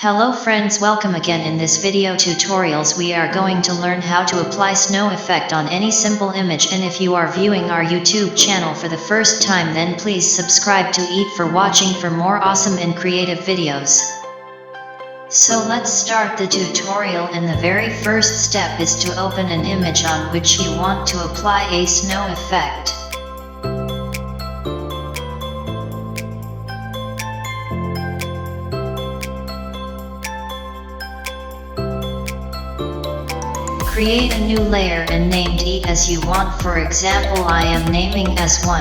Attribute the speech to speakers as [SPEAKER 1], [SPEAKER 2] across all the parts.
[SPEAKER 1] Hello friends, welcome again. In this video tutorials we are going to learn how to apply snow effect on any simple image, and if you are viewing our YouTube channel for the first time, then please subscribe to EYESIGHT for watching for more awesome and creative videos. So let's start the tutorial, and the very first step is to open an image on which you want to apply a snow effect. Create a new layer and named it as you want. For example, I am naming as 1.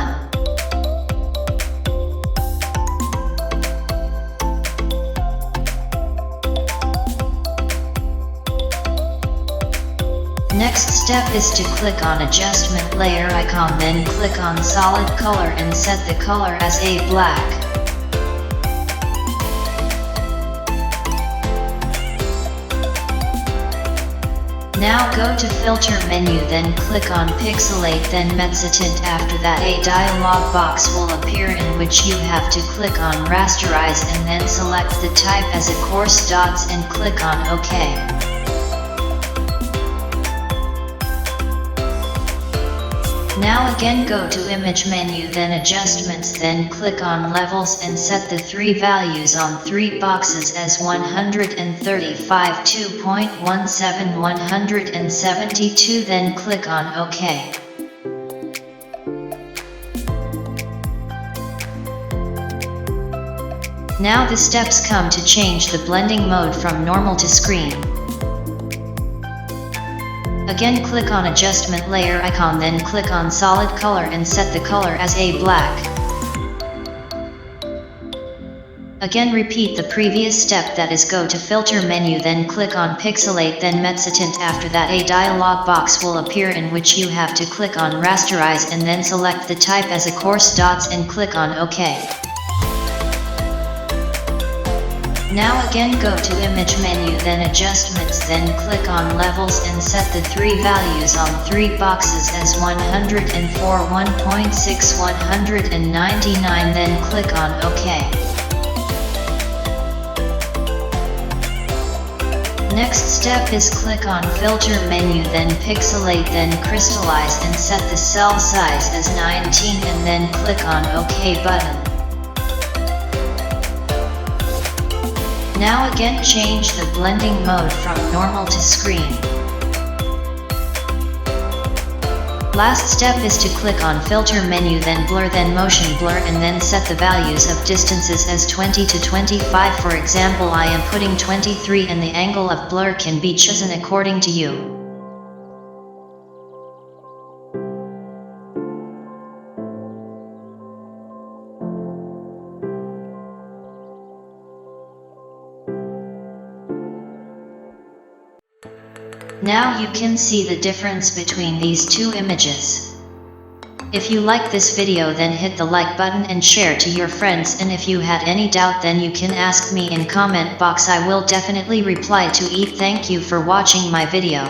[SPEAKER 1] Next step is to click on adjustment layer icon, then click on solid color and set the color as a black. Now go to filter menu, then click on pixelate, then mezzotint. After that a dialog box will appear in which you have to click on rasterize and then select the type as a coarse dots and click on OK. Now again go to image menu, then adjustments, then click on levels and set the 3 values on 3 boxes as 135, 2.17, 172, then click on OK. Now the steps come to change the blending mode from normal to screen. Again click on adjustment layer icon, then click on solid color and set the color as a black. Again repeat the previous step, that is go to filter menu, then click on pixelate, then mezzotint. After that a dialog box will appear in which you have to click on rasterize and then select the type as a coarse dots and click on OK. Now again go to image menu, then adjustments, then click on levels and set the 3 values on 3 boxes as 104, 1.6, 199, then click on OK. Next step is click on filter menu, then pixelate, then crystallize and set the cell size as 19 and then click on OK button. Now again change the blending mode from normal to screen. Last step is to click on filter menu, then blur, then motion blur and then set the values of distances as 20 to 25. For example, I am putting 23 and the angle of blur can be chosen according to you. Now you can see the difference between these two images. If you like this video, then hit the like button and share to your friends, and if you had any doubt then you can ask me in comment box. I will definitely reply to EYESIGHT. Thank you for watching my video.